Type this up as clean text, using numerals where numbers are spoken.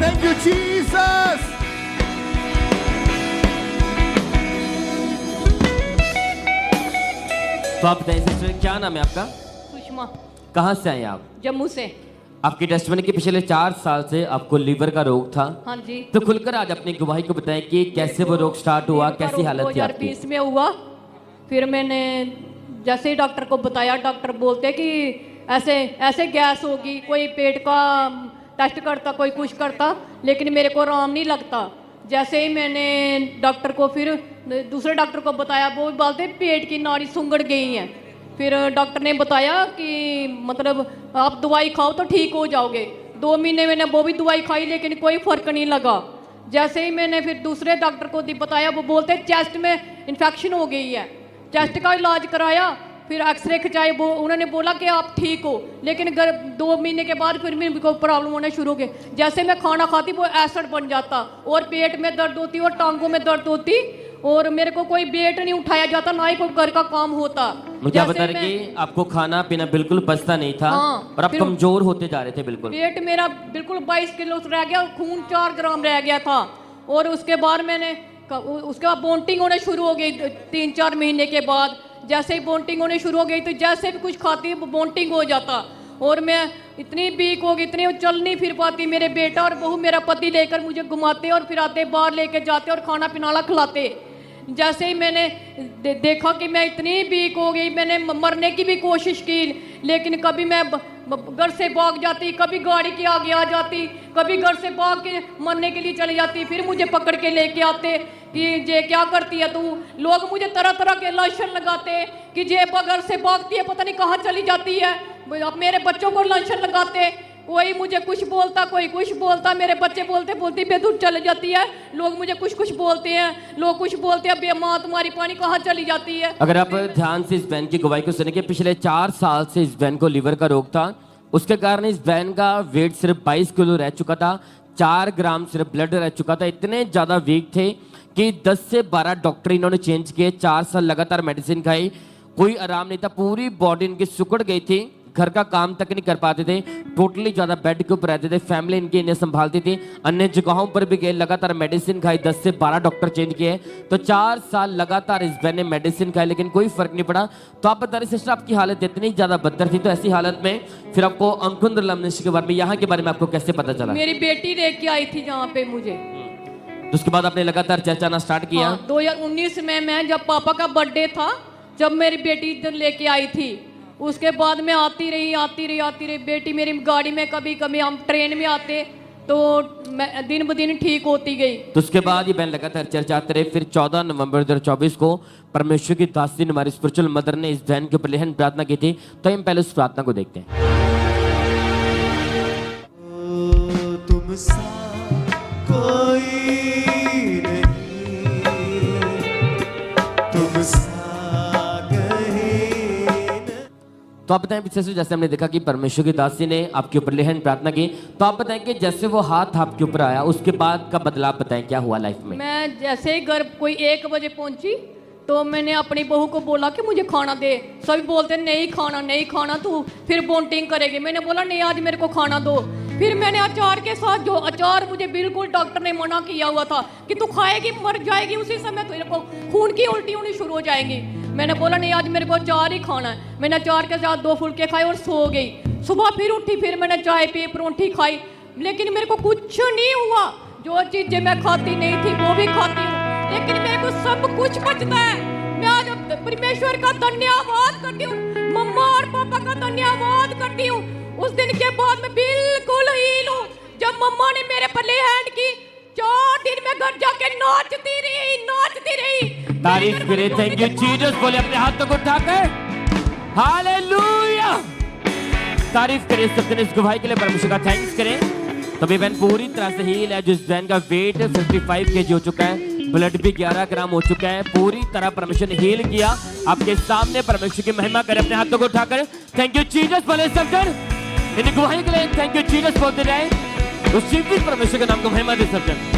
Thank you, Jesus. तो आप बताइए सिस्टर, क्या नाम है आपका? सुषमा। कहाँ से आए आप? जम्मू से। आपकी टेस्टमनी के पिछले 4 साल से आपको लीवर का रोग था। हाँ जी। तो खुलकर आज अपनी गवाही को बताएं कि कैसे वो रोग स्टार्ट हुआ, कैसी हालत थी आपकी? 2020 में हुआ। फिर मैंने जैसे ही डॉक्टर को बताया, डॉक्टर बोलते कि ऐसे ऐसे गैस होगी, कोई पेट का टेस्ट करता, कोई कुछ करता, लेकिन मेरे को आराम नहीं लगता। जैसे ही मैंने डॉक्टर को फिर दूसरे डॉक्टर को बताया, वो बोलते पेट की नाड़ी सुंगड़ गई है। फिर डॉक्टर ने बताया कि मतलब आप दवाई खाओ तो ठीक हो जाओगे। 2 महीने मैंने वो भी दवाई खाई, लेकिन कोई फ़र्क नहीं लगा। जैसे ही मैंने फिर दूसरे डॉक्टर को बताया, वो बोलते चेस्ट में इन्फेक्शन हो गई है। चेस्ट का इलाज कराया, फिर एक्सरे खिंचाए, वो उन्होंने बोला कि आप ठीक हो, लेकिन 2 महीने के बाद फिर मेरे को प्रॉब्लम होने शुरू हो गई। जैसे मैं खाना खाती वो एसिड बन जाता, और पेट में दर्द होती और टांगों में दर्द होती, और मेरे को कोई वेट नहीं उठाया जाता, ना ही कोई घर का काम होता। मुझे बता रहे कि आपको खाना पीना बिल्कुल पचता नहीं था। हाँ, और आप कमजोर होते जा रहे थे बिल्कुल। वेट मेरा बिल्कुल 22 किलो रह गया, और खून 4 ग्राम रह गया था। और उसके बाद उसके बाद बोंटिंग होने शुरू हो गई 3-4 महीने के बाद। जैसे ही बोंटिंग होने शुरू हो गई, तो जैसे भी कुछ खाती बोंटिंग हो जाता, और मैं इतनी वीक हो गई, इतनी चल नहीं फिर पाती। मेरे बेटा और बहू मेरा पति लेकर मुझे घुमाते और फिर आते, बाहर लेके जाते और खाना पीना खिलाते। जैसे ही मैंने देखा कि मैं इतनी वीक हो गई, मैंने मरने की भी कोशिश की, लेकिन कभी मैं घर से भाग जाती, कभी गाड़ी के आगे आ जाती, कभी घर से भाग के मरने के लिए चली जाती। फिर मुझे पकड़ के लेके आते कि ये क्या करती है तू। लोग मुझे तरह तरह के लांछन लगाते कि ये घर से भागती है, पता नहीं कहाँ चली जाती है। अब मेरे बच्चों को लांछन लगाते, कोई मुझे कुछ बोलता, कोई कुछ बोलता। मेरे बच्चे बोलते बोलते बेदूर चले जाती है। लोग मुझे कुछ कुछ बोलते हैं, लोग कुछ बोलते हैं, माँ तुम्हारी पानी कहाँ चली जाती है। अगर आप ध्यान से इस बहन की गवाही को सुने कि पिछले 4 साल से इस बहन को लीवर का रोग था, उसके कारण इस बहन का वेट सिर्फ 22 किलो रह चुका था, 4 ग्राम सिर्फ ब्लड रह चुका था। इतने ज्यादा वीक थे कि 10 से 12 डॉक्टर इन्होंने चेंज किए। 4 साल लगातार मेडिसिन खाई, कोई आराम नहीं था। पूरी बॉडी इनकी सुकड़ गई थी, घर का काम तक नहीं कर पाते थे, टोटली ज्यादा बेड के ऊपर रहते थे। फैमिली इनकी इन्हें संभालती थी, अन्य जगहों पर भी गए, लगातार मेडिसिन खाई, 10 से 12 डॉक्टर चेंज किए। तो 4 साल लगातार इस बहन ने मेडिसिन खाई, लेकिन कोई फर्क नहीं पड़ा। तो आप बता रहे सिस्टर, आपकी हालत इतनी ज्यादा बदतर थी, तो ऐसी हालत में फिर आपको अंकुंद्र लमनिश के बारे में, यहाँ के बारे में आपको कैसे पता चला? मेरी बेटी देख के आई थी जहाँ पे मुझे। तो उसके बाद आपने लगातार चर्चा स्टार्ट किया। 2019 में मैं जब पापा का बर्थडे था, जब मेरी बेटी इधर लेके आई थी, उसके बाद मैं आती रही। बेटी मेरी गाड़ी में, कभी कभी हम ट्रेन में आते, तो मैं दिन ब दिन ठीक होती गई। तो उसके बाद ये बहन लगातार चर्चाते रहे। फिर 14 नवंबर 2024 को परमेश्वर की दासी ने, हमारी स्पिरिचुअल मदर ने इस बहन के ऊपर लेहन प्रार्थना की थी। तो हम पहले उस प्रार्थना को देखते हैं। तुम सा कोई नहीं, तुम सा तो आप बताएं पीछे से, जैसे हमने देखा कि परमेश्वर की दासी ने आपके ऊपर लेहन प्रार्थना की, तो आप बताएं कि जैसे वो हाथ आपके ऊपर आया, उसके बाद का बदलाव बताएं, क्या हुआ लाइफ में? मैं जैसे ही घर कोई 1 बजे पहुंची, तो मैंने अपनी बहू को बोला कि मुझे खाना दे। सभी बोलते नहीं खाना तू फिर बोंटिंग करेगी। मैंने बोला नहीं, आज मेरे को खाना दो। फिर मैंने अचार के साथ, जो अचार मुझे बिल्कुल डॉक्टर ने मना किया हुआ था कि तू खाएगी मर जाएगी, उसी समय तेरे को खून की उल्टी होनी शुरू हो जाएगी। मैंने बोला नहीं, आज मेरे को अचार ही खाना है। मैंने अचार के साथ 2 फुलके खाए और सो गई। सुबह फिर उठी, फिर मैंने चाय पी, परोंठी खाई, लेकिन मेरे को कुछ नहीं हुआ। जो चीजें मैं खाती नहीं थी वो भी खाती हूँ, लेकिन मेरे को सब कुछ बचता है। मैं आज परमेश्वर का धन्यवाद करती हूँ, मम्मा और पापा का धन्यवाद करती हूँ। उस दिन के बाद मैं बिल्कुल हील हूँ। जब मम्मा ने मेरे पर ले हैंड की, 4 दिन में घर जाके नाचती रही। तारीफ करें, थैंक यू जीसस बोले अपने हाथों को उठाकर, हालेलुया। तारीफ करें सबने इस गवाही के लिए, परमेश्वर का थैंक्स करें। तो बहन पूरी तरह से हील है। जिस बहन का वेट 55 kg हो चुका है, ब्लड भी 11 ग्राम हो चुका है, पूरी तरह परमेश्वर ने हील किया। आपके सामने परमेश्वर की महिमा करें, अपने हाथों को उठाकर थैंक यू जीसस बोले सबजन। इन गवाही के लिए थैंक यू जीसस बोलते रहे, उस जीवित परमेश्वर के नाम को महिमा दे सबजन।